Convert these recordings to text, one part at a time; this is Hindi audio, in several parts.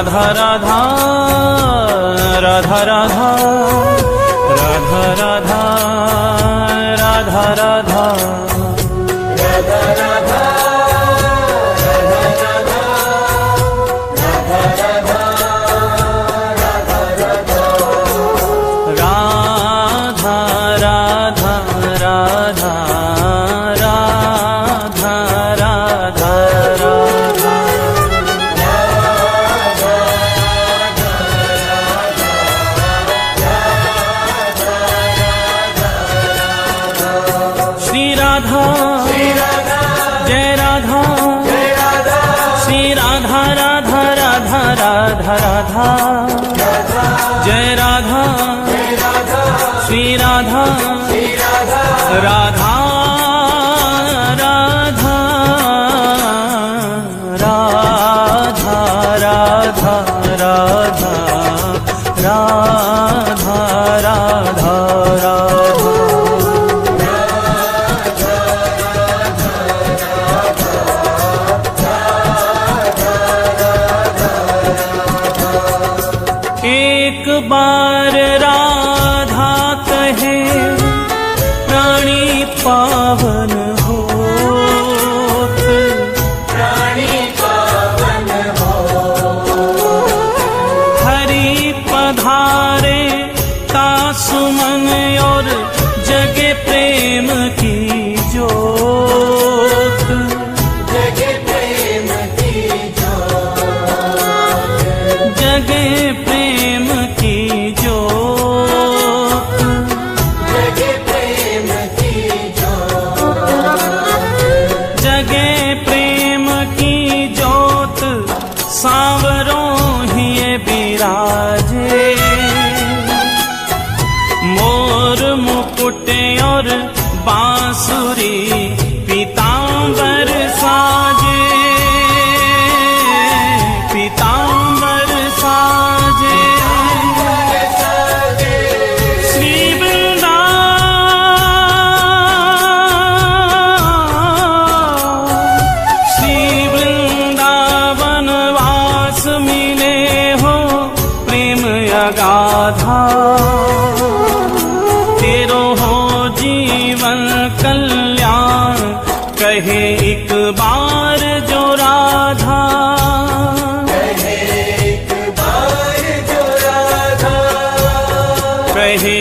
राधा राधा राधा राधा राधा राधा राधा राधा राधा जय राधा श्री राधा राधा राधा राधा राधा राधा राधा राधा एक बार राधा कहे प्राणी पावन होत, प्राणी पावन होत। हरि पधारे तासुमन और जगे प्रेम की जोत, जगे प्रेम की जोत, जगे प्रेम की जोत, जगे प्रेम की जोत, जगे प्रेम की जोत। सांवरों ही बिराजे मोर मुकुट और बांसुरी पीतांबर साजे, पीतांबर साजे। श्री वृंदावन वास मिले हो प्रेम अगाधा, तेरो हो जीवन कल्याण कहे एक बार जो राधा, कहे एक बार जो राधा, कहे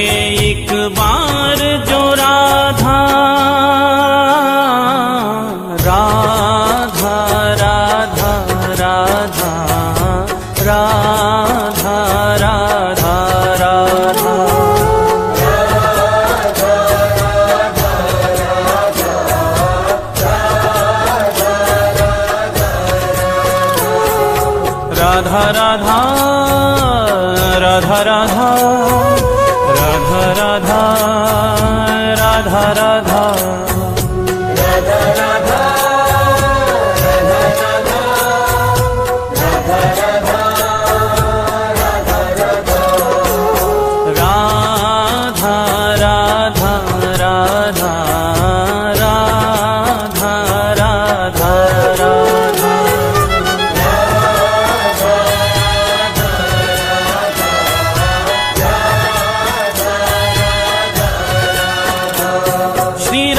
एक बार जो राधा। राधा राधा राधा राधा राधा राधा राधा राधा राधा राधा राधा राधा राधा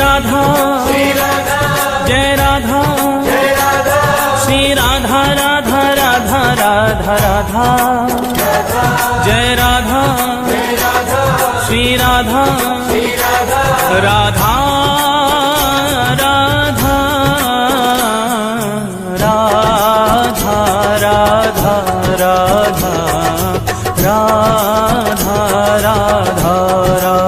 राधा जय राधा श्री राधा राधा राधा राधा राधा जय राधा श्री राधा राधा राधा राधा राधा राधा राधा राधा राधा।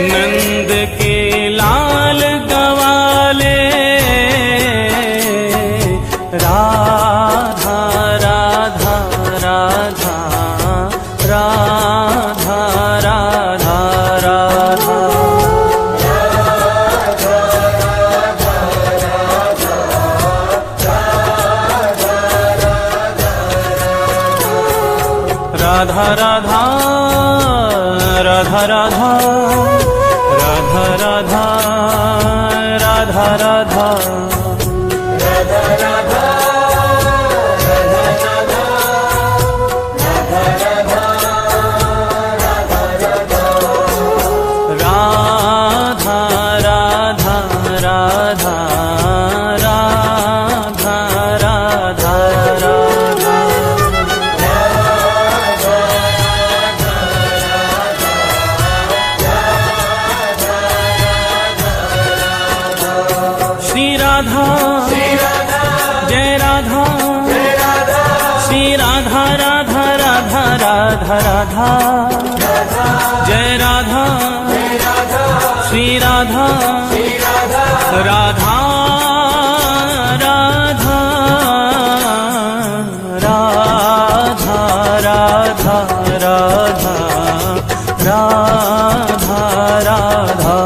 राधा राधा राधा राधा राधा राधा राधा राधा राधा राधा श्री राधा जय राधा श्री राधा राधा राधा राधा राधा जय राधा श्री राधा राधा राधा राधा राधा राधा राधा राधा राधा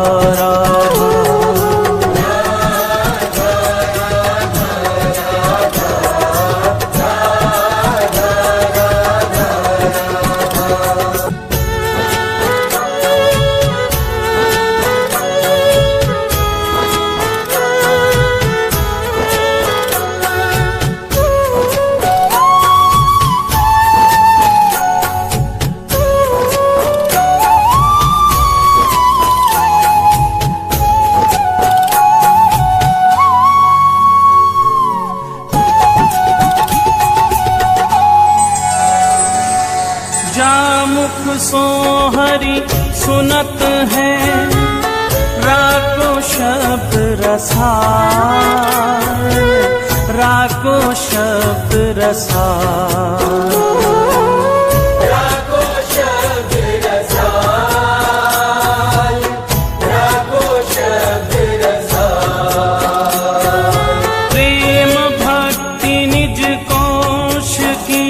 जामुख सोहरी सुनत है राको शब्द रसाल राको शब्द रसाल प्रेम भक्ति निज कोश की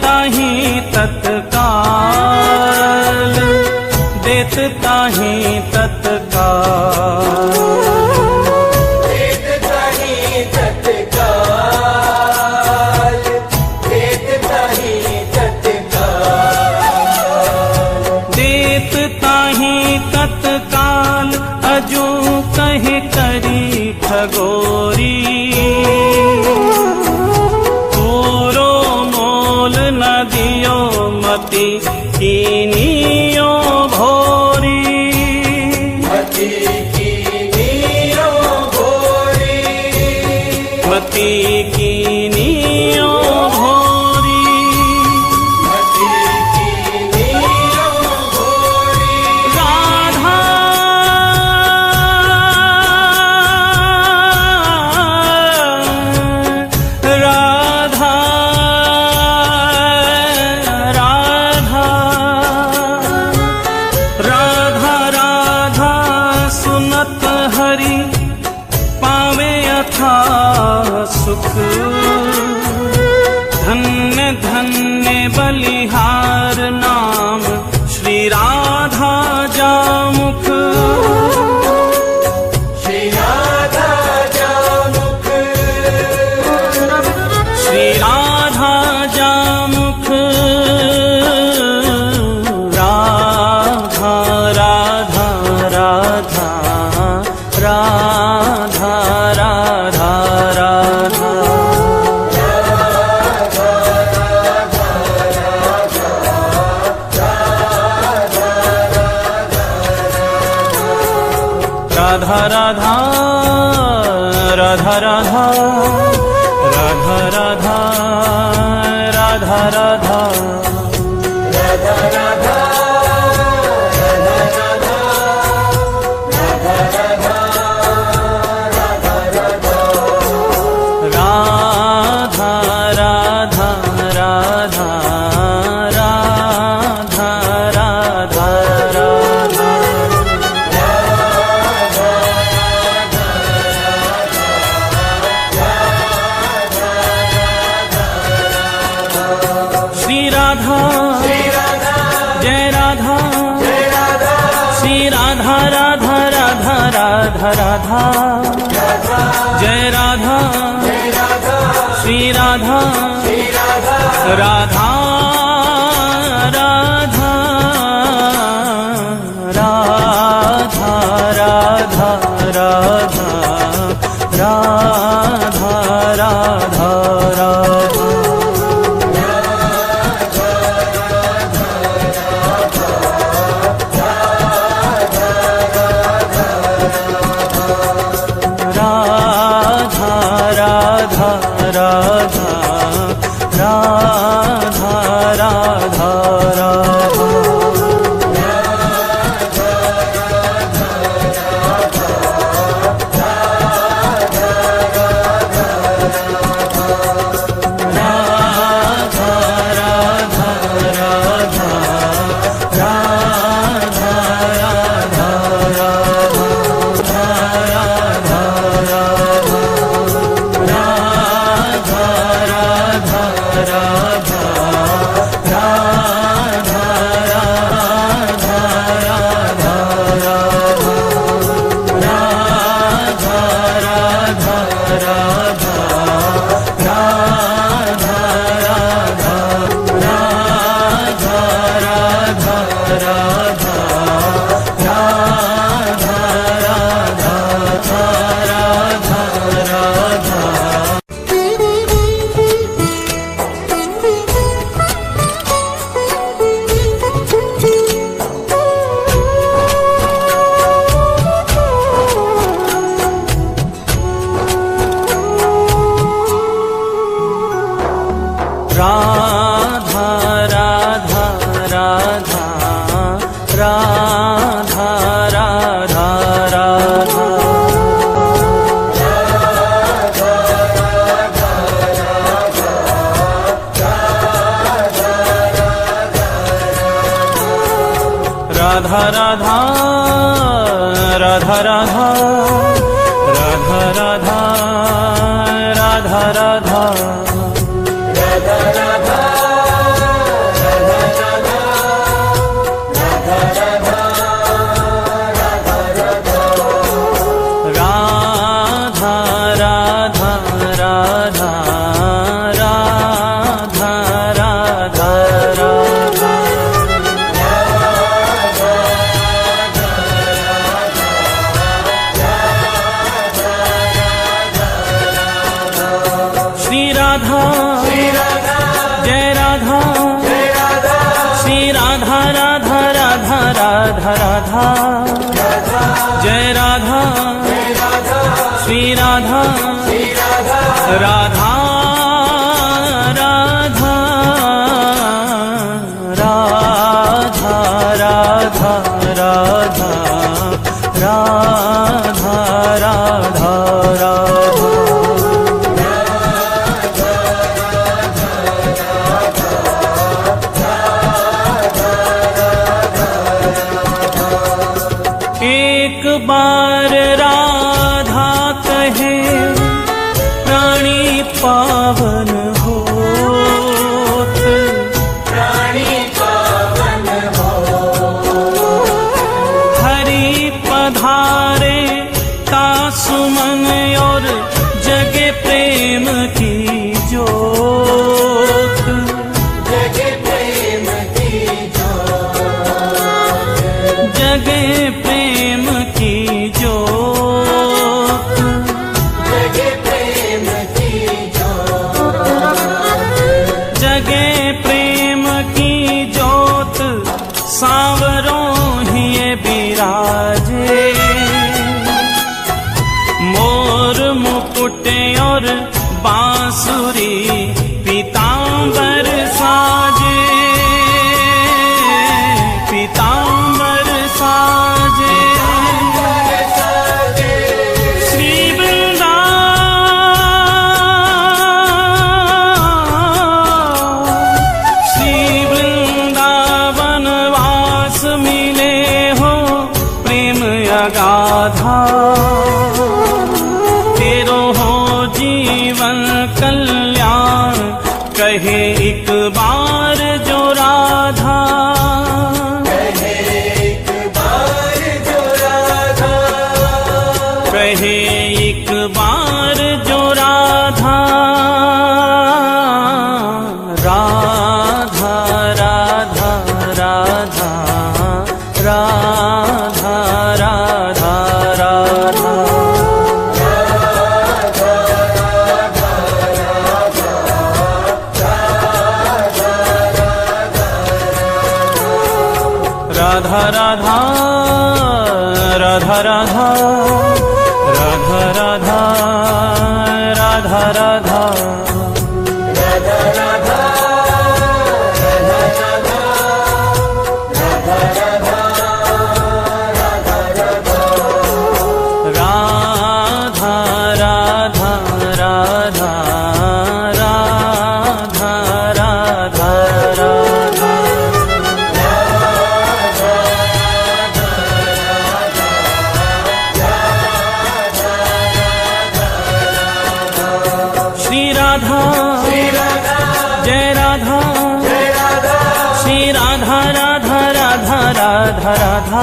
ताही तत्काल देत ताही तत्काल देत ताही तत्काल अजू कहे करी ठगोरी नदियों मती कीनियो भोरी मती कीनियो भोरी मती कीनियो भोरी मती कीनियो भोरी राधा राधा हरि पावे अथा सुख धन्य धन्य बलिहार नाम श्री राधा जामुख श्री राधा जामुख श्री राधा जामुख राधा राधा राधा राधा राधा राधा राधा राधा राधा राधा राधा राधा राधा राधा राधा राधा जय राधा श्री राधा राधा राधा राधा राधा राधा राधा राधा राधा राधा राधा राधा राधा राधा राधा राधा राधा राधा जय राधा श्री राधा राधा राधा राधा राधा राधा राधा राधा राधा एक बार राधा कहे प्राणी पावन होत, प्राणी पावन हो हरि पधारे का सुमन और जगे प्रेम की जोत, जगे प्रेम की जोत, जगे प्रेम की जोत, जगे प्रेम की जोत, जगे प्रेम की जोत सांवरों ही ये बिराजे, मोर मुकुट और बांसुरी पीतांबर साजे, पीतांबर साजे। राधा राधा राधा राधा राधा राधा राधा राधा राधा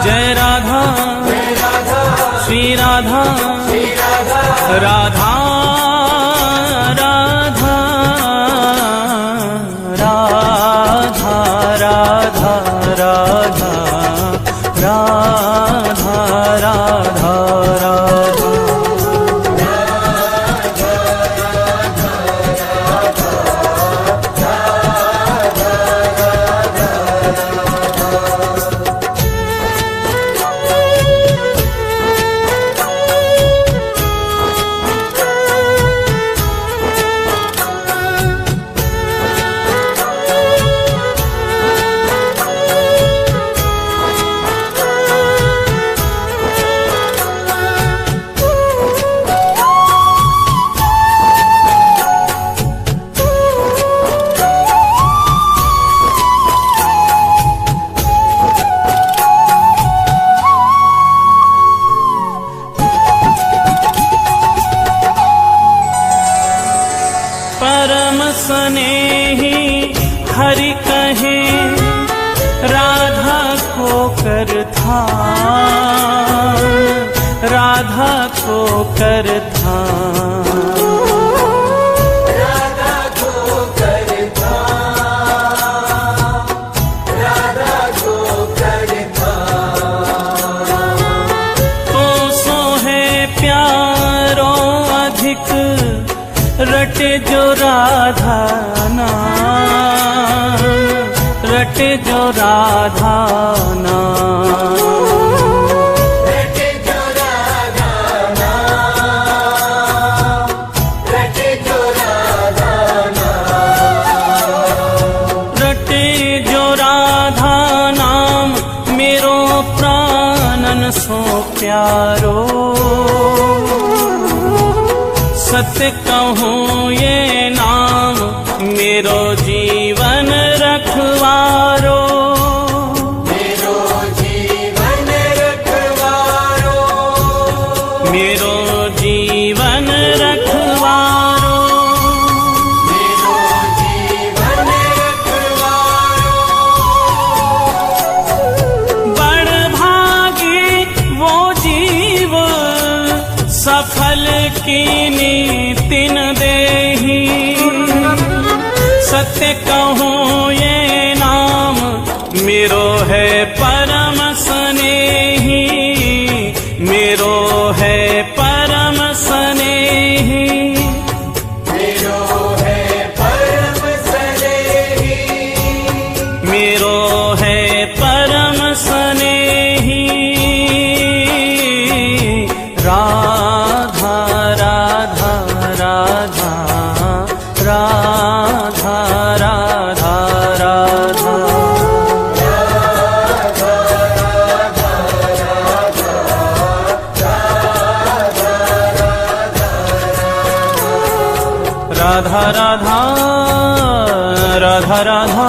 जय राधा श्री राधा राधा राधा राधा राधा राधा राधा राधा परम स्नेही हरि कहे राधा को कर ध्यान, राधा को कर ध्यान, राधा को कर ध्यान, राधा को कर ध्यान। तो सो है प्यारो अधिक रटे जो राधा नाम, रटे जो राधा नाम, रटे जो राधा नाम, रटे जो राधा नाम, रटे जो राधा नाम मेरो प्राणन सो प्यारो। सत्य कहूँ ये नाम मेरो जीवन रखवारो, मेरो जीवन रखवारो, मेरो जीवन रखवारो, मेरो जीवन रखवारो। बड़ भागी वो जीव सफल की नीतिन देही। सत्य कहूँ ये नाम मेरो है परम स्नेही, मेरो है परम स्नेही, मेरो है परम स्नेही, मेरो है परम स्नेही। राधा राधा राधा राधा राधा राधा राधा राधा राधा राधा राधा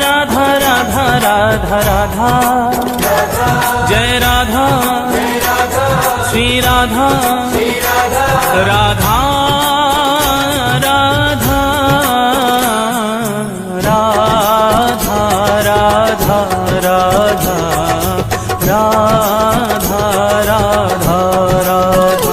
राधा राधा राधा राधा जय राधा श्री राधा राधा राधा राधा राधा राधा राधा राधा राधा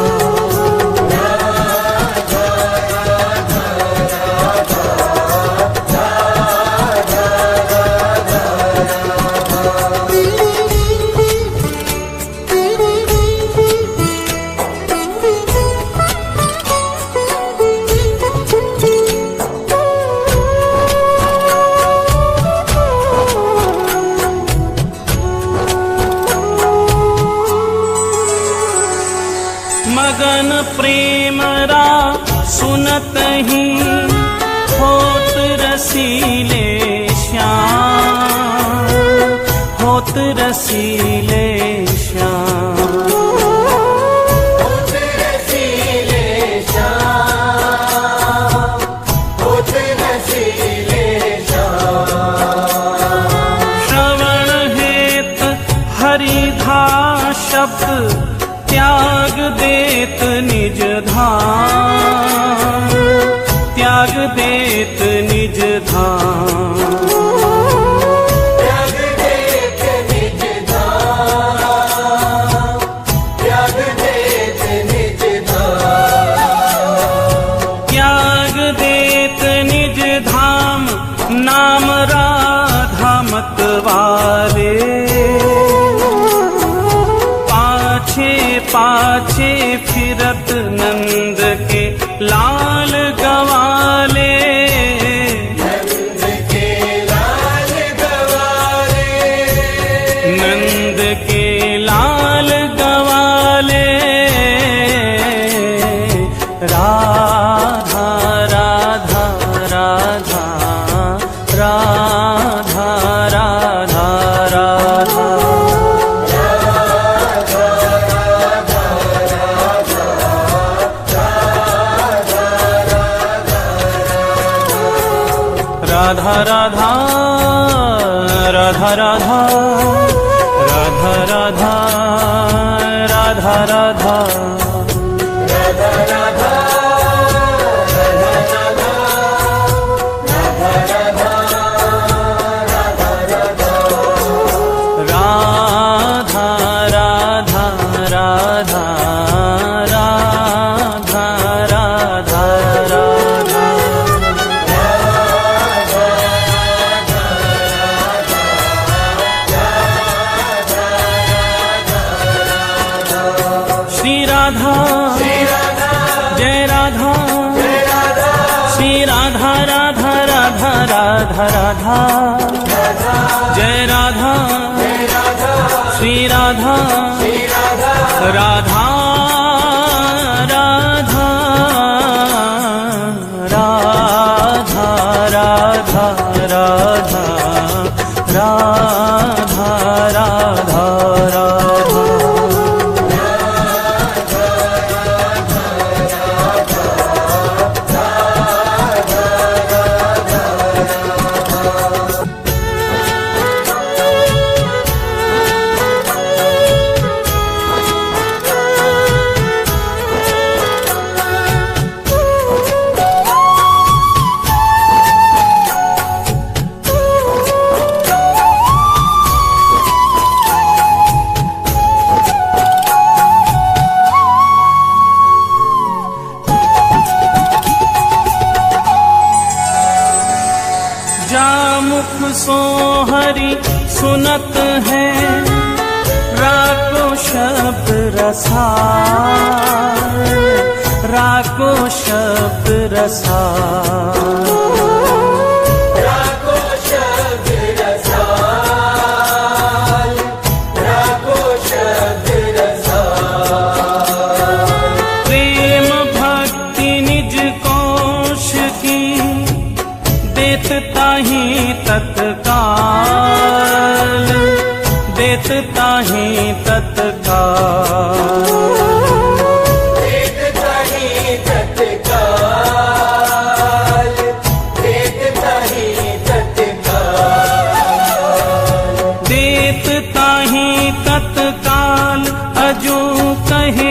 मगन प्रेम रा सुनत ही होत रसीले श्याम, होत रसीले श्याम, होत रसीले श्याम, होत रसीले श्याम। श्रवण हेत हरिधा शब्द त्याग देत निज धाम, त्याग देत निज धाम, त्याग देत निज धाम, त्याग देत निज धाम। त्याग देत निज धाम, नाम राधा मत वाले, पाछे फिरत नंद के लाल गवाले, नंद के लाल गवाले, नंद के लाल गवाले। राधा राधा राधा राधा राधा राधा राधा राधा राधा राधा राधा राधा राधा राधा श्री राधा जय राधा श्री राधा राधा राधा राधा राधा जय राधा श्री राधा राधा राधा राधा राधा राधा राधा राधा राधा जामुख सो हरि सुनत है राको शब्द रसाल, राको शब्द रसाल, राको शब्द रसाल, राको शब्द रसाल। प्रेम भक्ति निज कोश की देत ताहि तत्काल, देत ताहि तत्काल, देत ताहि तत्काल, देत ताहि तत्काल, देत ताहि तत्काल। अजो कहे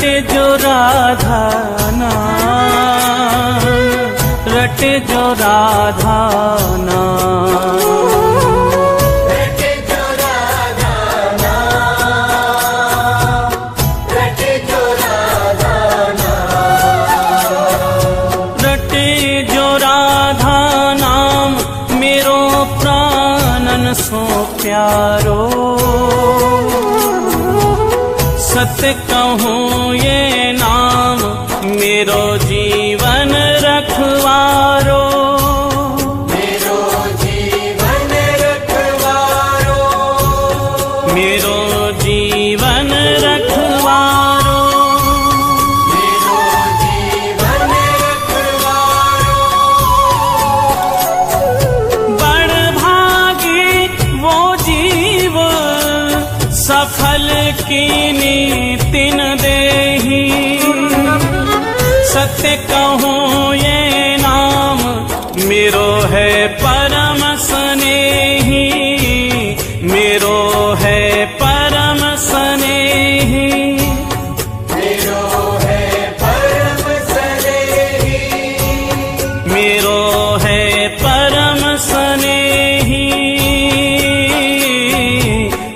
रटे जो राधा नाम, रटे जो राधा नाम, रटे जो राधा नाम, रटे जो राधा नाम, रटे जो राधा नाम मेरो प्राणन सो प्यारो। सत्य कहूँ ये नाम मेरो जीवन रखवारो, मेरो जीवन रखवारो, मेरो जीवन रखवारो। मेरो जीवन रखवारो। बड़ भागी वो जीव सफल कीनी तिन देही। सत्य कहूँ ये नाम मेरो है परम स्नेही, मेरो है परम स्नेही, मेरो है परम स्नेही, मेरो है परम स्नेही।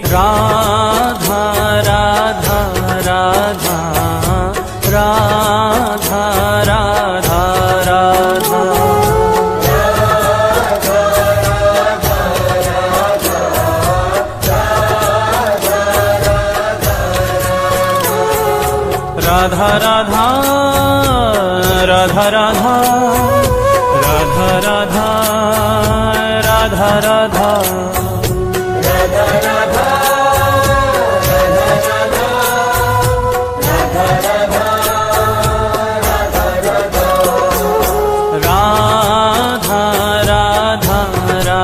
राधा राधा राधा राधा राधा राधा, राधा राधा राधा राधा राधा राधा राधा राधा, राधा राधा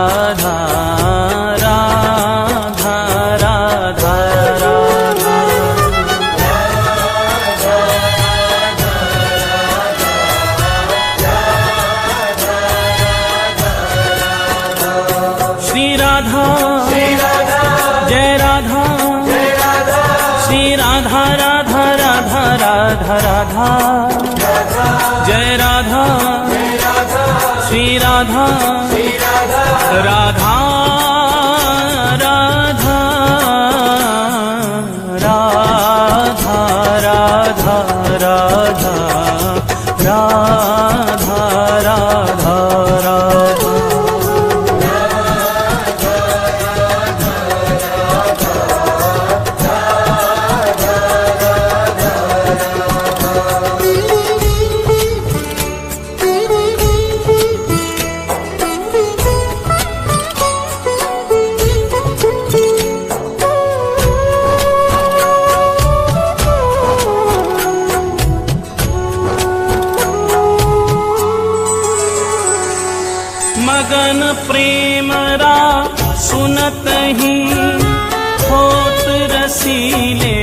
राधा राधा राधा राधा। श्री राधा जय राधा, श्री राधा राधा राधा राधा राधा, जय राधा श्री राधा राधा राधा राधा राधा राधा राधा राधा राधा। मगन प्रेम रा सुनत ही होत रसीले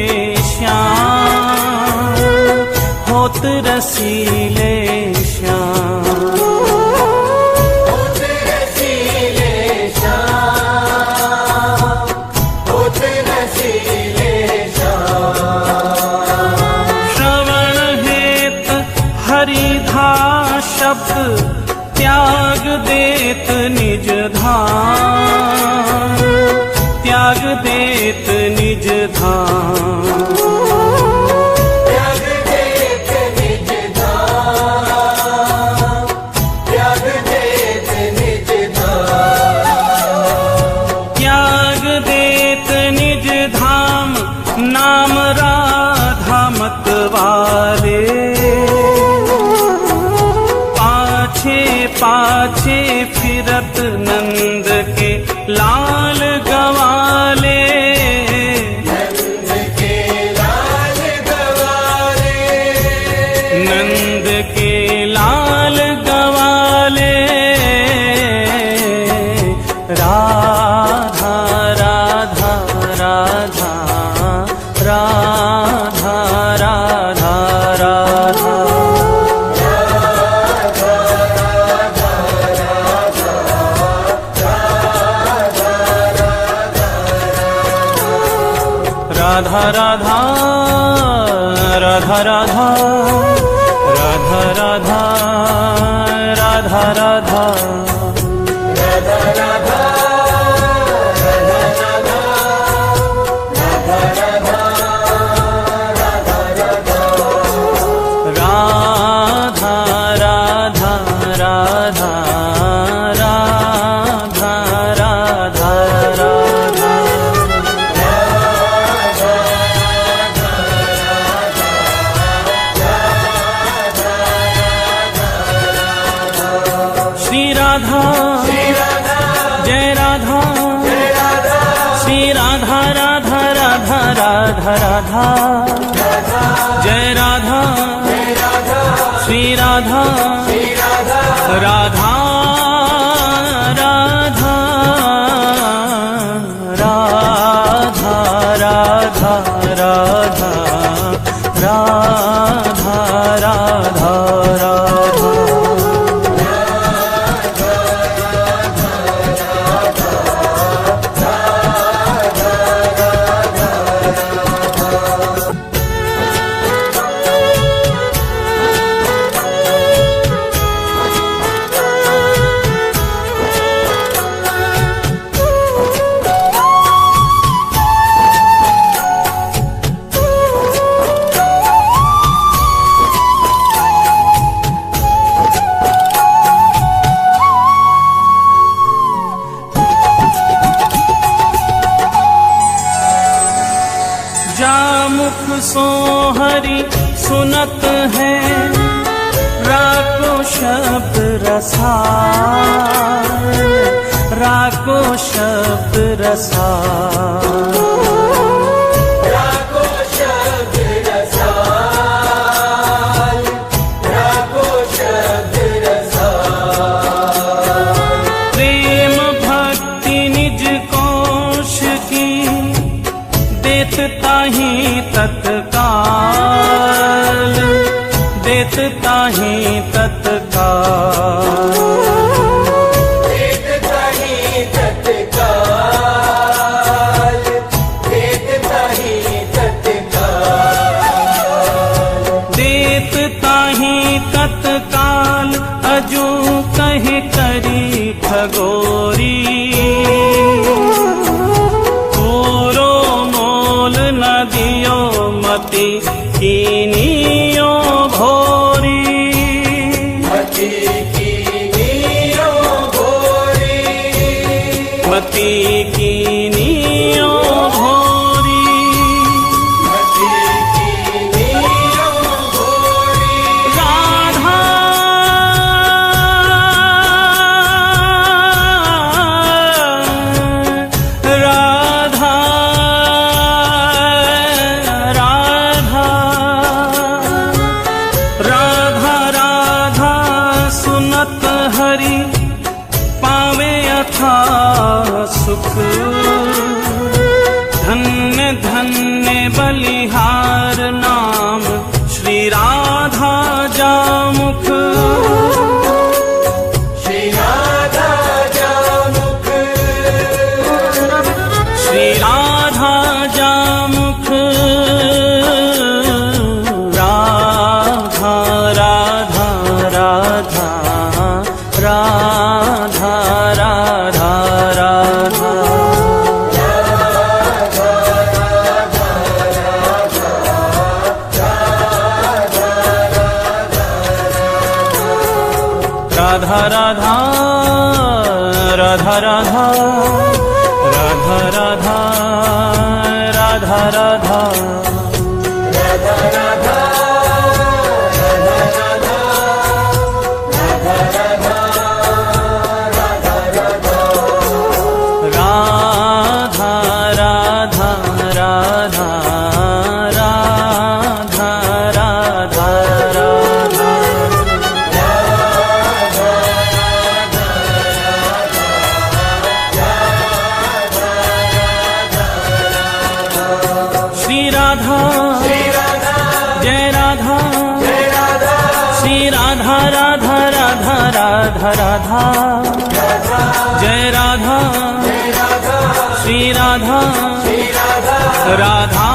श्याम, होत रसीले श्याम, होत रसीले श्याम, होत रसीले श्याम। श्रवण हेत हरिधा शब्द त्याग देत निज धाम, त्याग देत निज धाम, त्याग देत निज धाम, त्याग देत निज धाम, त्याग देत निज धाम। नाम राधा मत वाले पाछे पाछे फिरत नंद के लाल गवाले, नंद के लाल गवाले, नंद के लाल गवाले। राधा राधा राधा राधा राधा राधा, राधा राधा राधा राधा राधा राधा राधा राधा राधा राधा राधा जय राधा श्री राधा राधा राधा राधा राधा राधा राधा राधा राधा जामुख सो हरि सुनत है राको शब्द रसाल राको शब्द रसाल राको शब्द रसाल राको शब्द रसाल प्रेम भक्ति निज कोश की देता ही तत्काल देता ही तत्काल देता ही तत्काल देता ही तत्काल देता ही तत्काल अजू कहे करी ठगोरी मति कीनियो भोरी मति कीनियो भोरी मति कीनियो भोरी मति कीनियो भोरी राधा राधा हरि पावे अथा सुख धन्य धन्य बलिहार नाम श्री राधा जामुख श्री राधा जामुख श्री राधा जामुख राधा राधा राधा राधा राधा राधा राधा राधा राधा राधा राधा राधा राधा राधा राधा राधा जय राधा श्री राधा राधा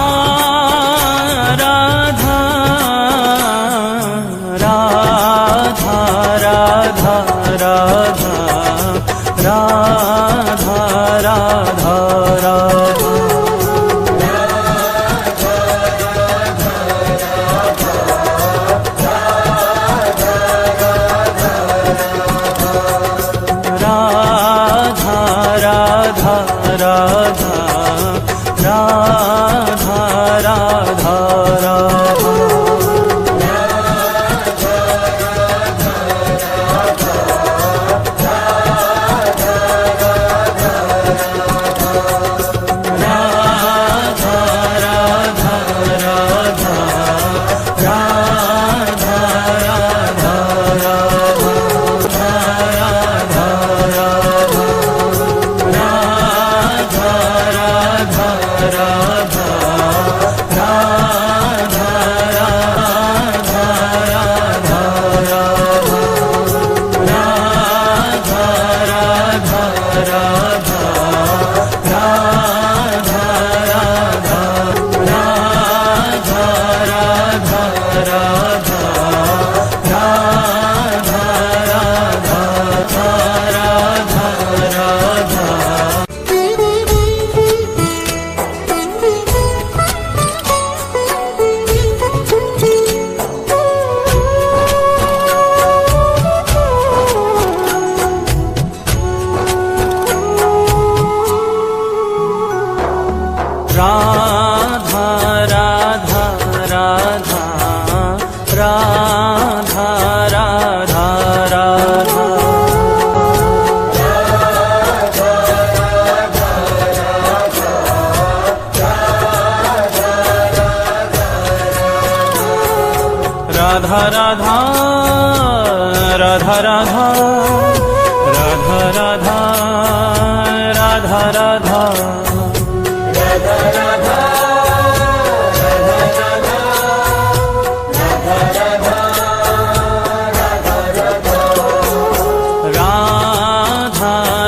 राधा राधा राधा राधा राधा राधा राधा राधा राधा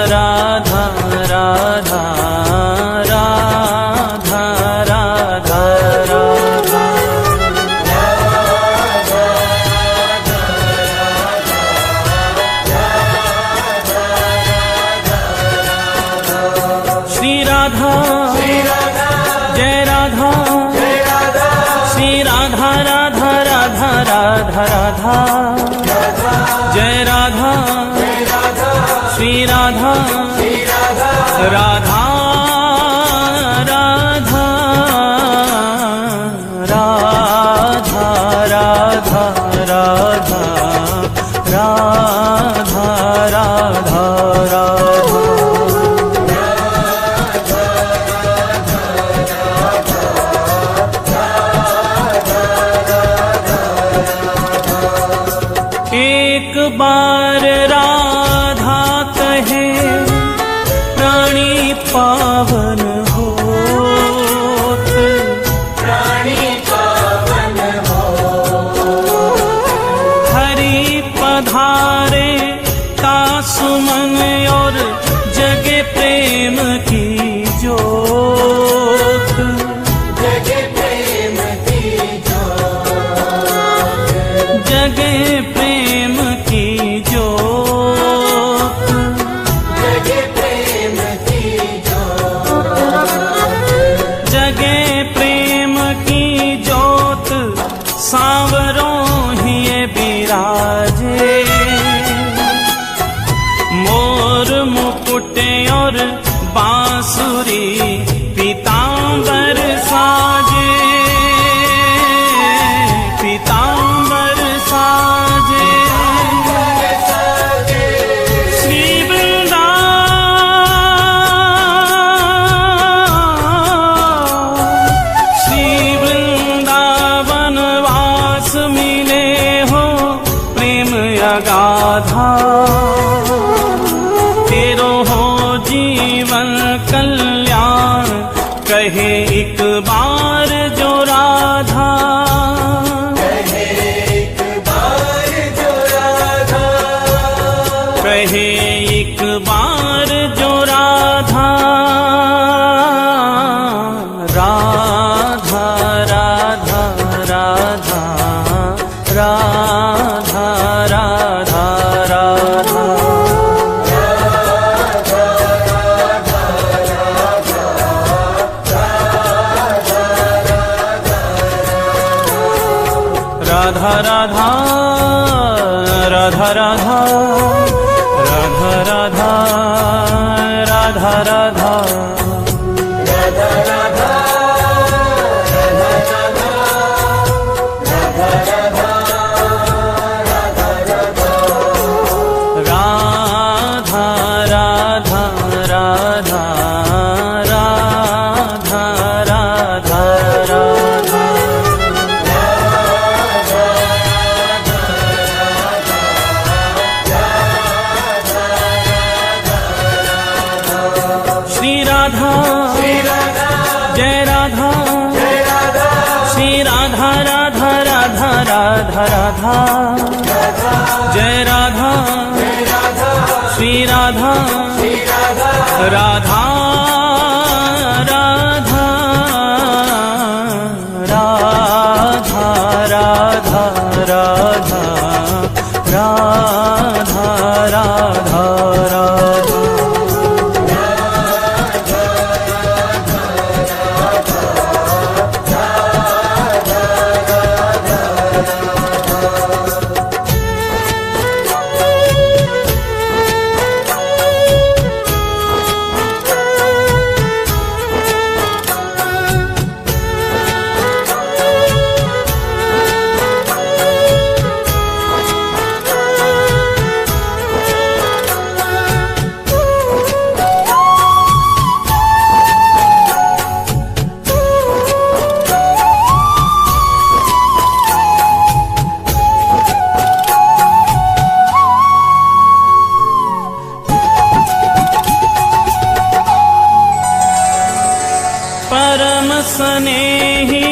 राधा राधा राधा राधा राधा राधा श्री राधा जय राधा श्री राधा राधा राधा राधा राधा जय राधा श्री राधा राधा राधा राधा राधा राधा राधा राधा राधा एक बार राधा कहे प्राणी पावन होत, प्राणी पावन हो, हरि पधारे का सुमन और जगे प्रेम की जोत, जगे प्रेम की जोत, जगे प्रेम की जोत, जगे प्रेम की जोत, जगे प्रेम की जोत सांवरों ही बिराजे, मोर मुकुट और बांसुरी पीतांबर साजे, पीतांबर साजे, श्री वृंदावन वास मिले हो प्रेम अगाधा, तेरो हो जीवन कल्याण कहे एक बार जो राधा, कहे एक बार जो राधा, कहे एक बार जो राधा, राधा राधा राधा राधा राधा राधा राधा राधा राधा राधा राधा राधा राधा राधा श्री राधा जय राधा श्री राधा राधा राधा राधा राधा जय राधा श्री राधा राधा राधा राधा राधा राधा राधा राधा राधा परम स्नेही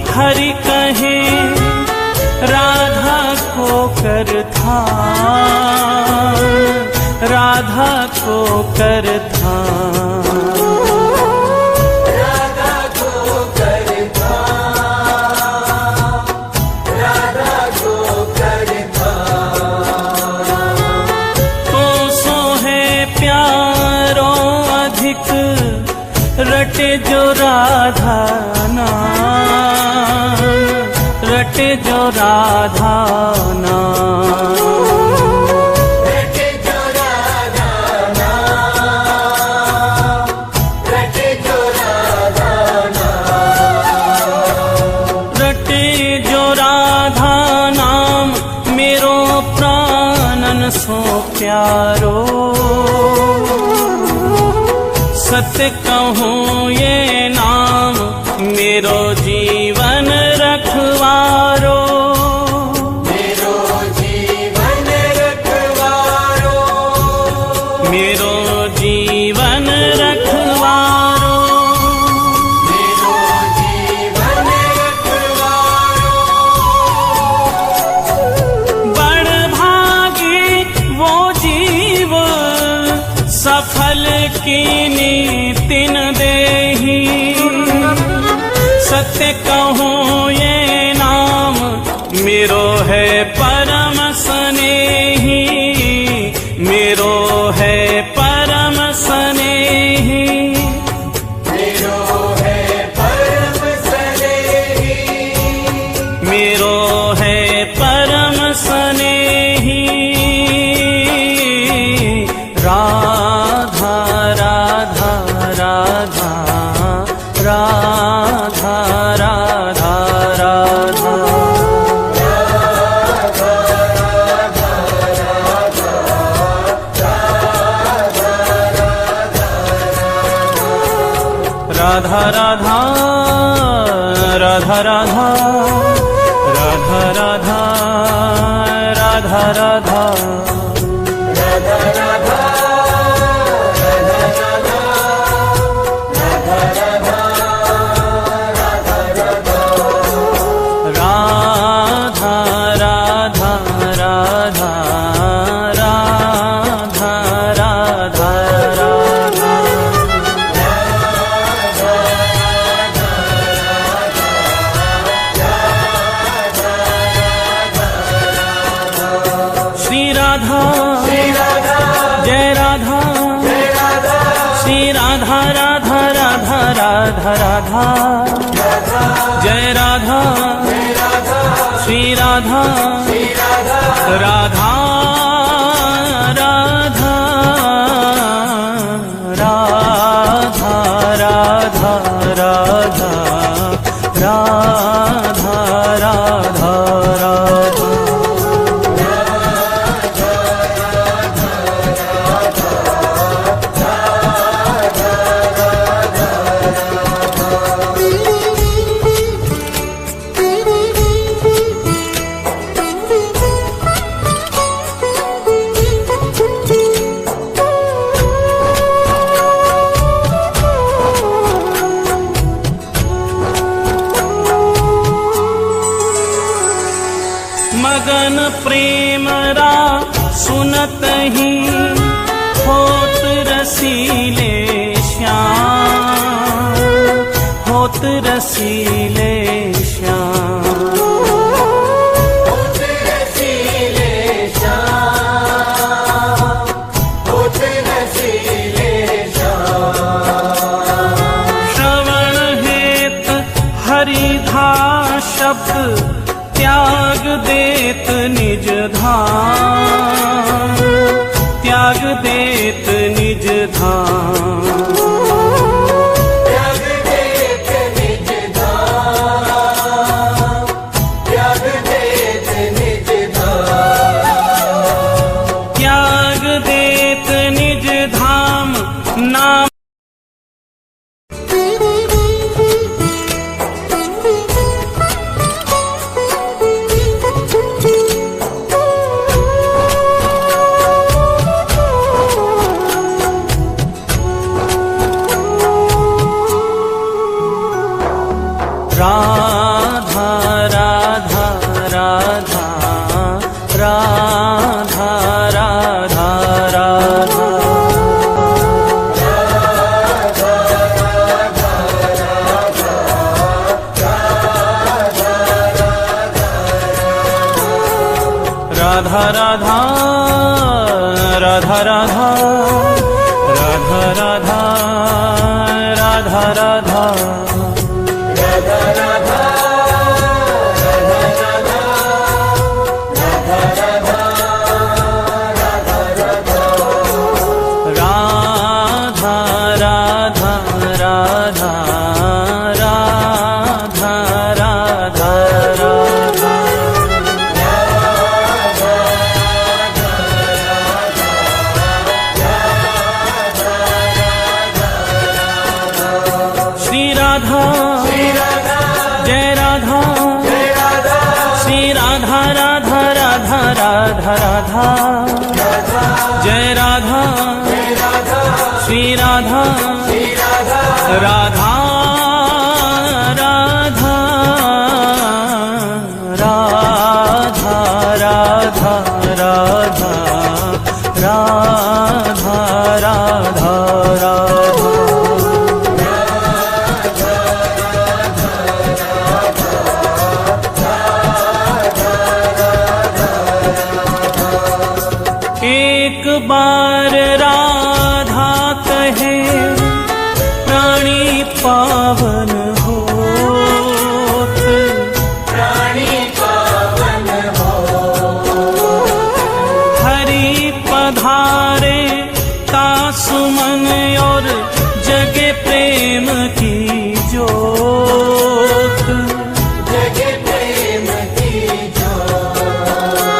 हरि कहे राधा को कर ध्यान, राधा को कर ध्यान, राधा को कर ध्यान, राधा को कर ध्यान। तो सो है प्यारो अधिक रटे जो राधा नाम, रटे जो राधा नाम, रटे जो राधा नाम, रटे जो राधा नाम, रटे जो राधा नाम मेरो प्राणन सो प्यारो। सत्य कहूँ ये नाम मेरो जीवन रखवारो, मेरो जीवन रखवारो, मेरो जीवन रखवारो, मेरो जीवन रखवारो। बड़ भागी वो जीव सफल की तिन देही। सत्य कहूँ ये नाम मेरो है परम स्नेही, मेरो है परम स्नेही, मेरो है परम स्नेही, मेरो है परम स्नेही। राधा राधा राधा राधा राधा राधा राधा राधा राधा राधा राधा राधा राधा श्री राधा जय राधा श्री राधा राधा राधा राधा राधा जय राधा श्री राधा राधा राधा राधा राधा राधा राधा राधा राधा मगन प्रेम रा सुनत ही होत रसीले श्याम, होत रसीले श्याम, होत रसीले श्याम, होत रसीले श्याम। श्रवण हेत हरिधा शब्द त्याग देत निज धाम, त्याग देत निज धाम, त्याग देत निज धाम, त्याग देत निज धाम, त्याग देत निज धाम नाम राधा राधा राधा राधा राधा राधा राधा राधा राधा राधा राधा राधा राधा राधा राधा जय राधा श्री राधा राधा राधा राधा राधा राधा राधा राधा राधा एक बार राधा कहे प्राणी पावन होत, प्राणी पावन हो, हरि पधारे का सुमन और जगे प्रेम की जोत, जगे प्रेम की जोत,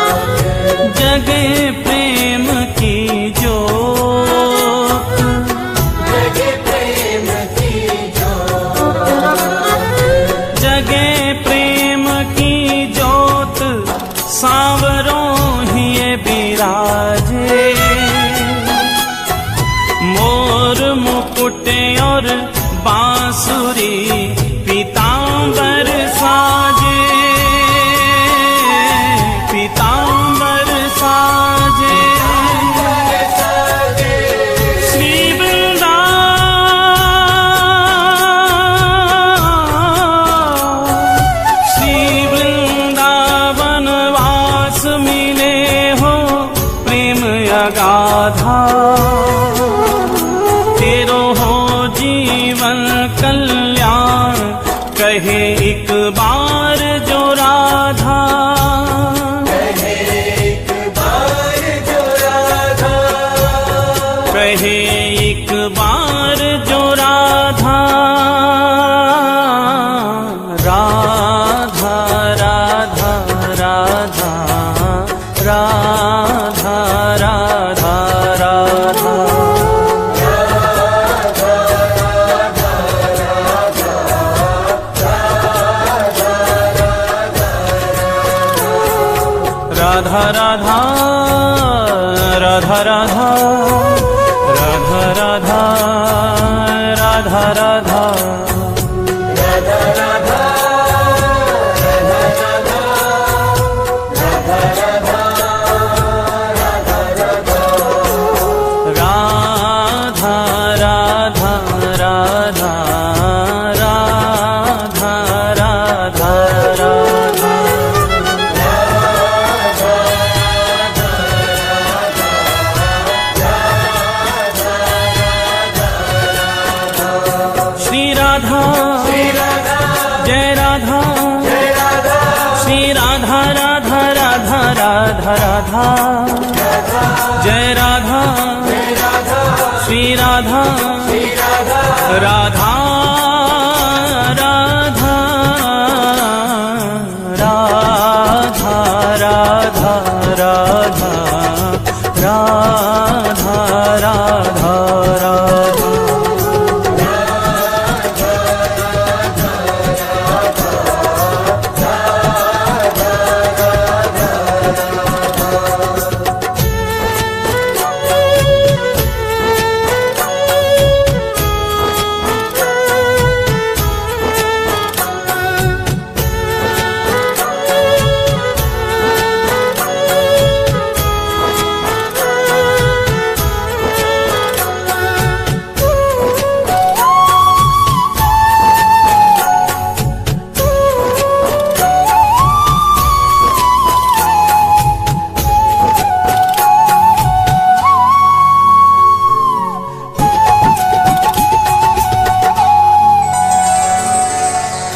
जगे प्रेम की जोत, जगे प्रेम की जोत, जगे प्रेम की जोत सांवरों ही ये बिराजे, मोर मुकुट और बांसुरी पीतांबर साजे, पीतांबर साजे, श्री वृंदावन वास मिले हो प्रेम अगाधा, तेरो हो जीवन कल्याण कहे एक बार जो राधा। राधा राधा राधा राधा राधा राधा राधा राधा श्री राधा जय राधा श्री राधा राधा राधा राधा राधा जय राधा श्री राधा राधा राधा राधा राधा राधा राधा राधा राधा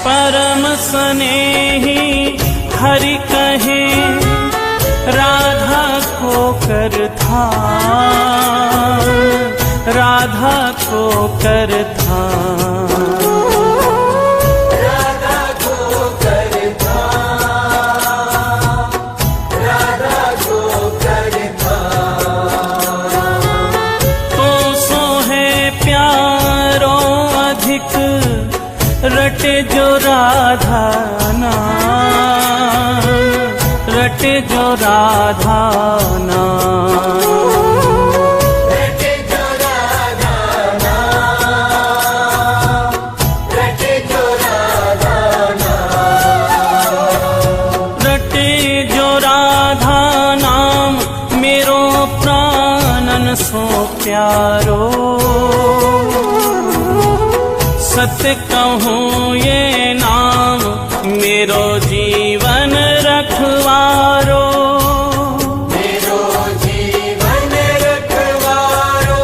परम स्नेही हरि कहे राधा को कर था, राधा को कर था, राधा को कर था, राधा को कर था। तो सो है प्यारो अधिक रटे जो राधा नाम, रटे जो राधा नाम, रटे जो राधा नाम, रटे जो राधा नाम, रटे जो राधा नाम मेरो प्राणन सो प्यारो। सत्य कहूँ ये नाम मेरो जीवन रखवारो, मेरो जीवन रखवारो,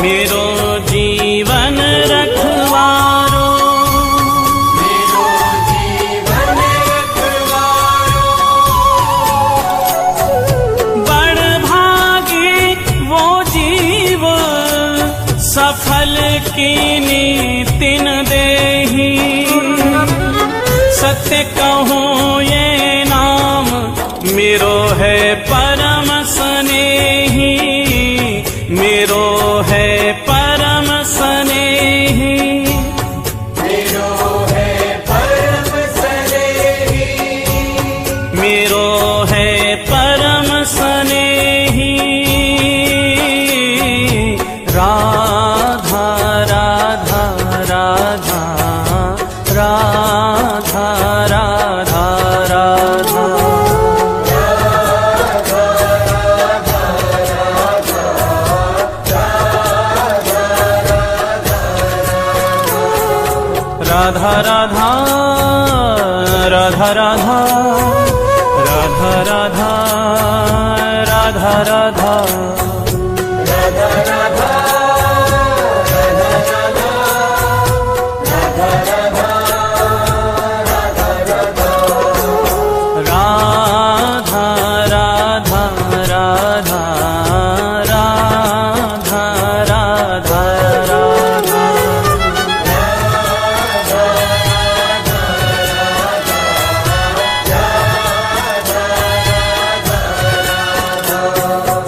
मेरो जीवन रखवारो, मेरो जीवन रखवारो। बड़ भागी वो जीव सफल कीनी तिन देही। सत्य कहूँ ये नाम मेरो है परम स्नेही, मेरो है परम स्नेही, मेरो है परम स्नेही, मेरो है परम स्नेही। राधा राधा राधा राधा राधा राधा राधा राधा राधा राधा राधा राधा राधा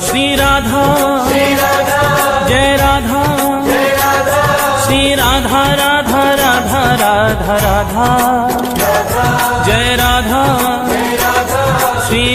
श्री राधा जय राधा श्री राधा राधा राधा राधा राधा जय राधा श्री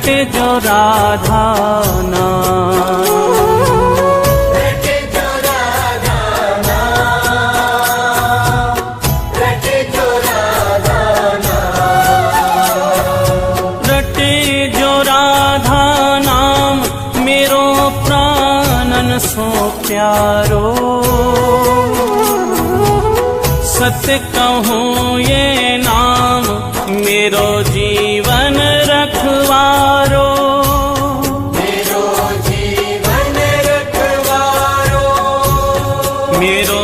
रटे जो राधा नाम, रटे जो राधा नाम, रटे जो राधा नाम, रटे जो राधा नाम मेरो प्राणन सो प्यारो। सत्य कहूँ ये नाम मेरो जीवन रखवारो, मेरो जीवन रखवारो, मेरो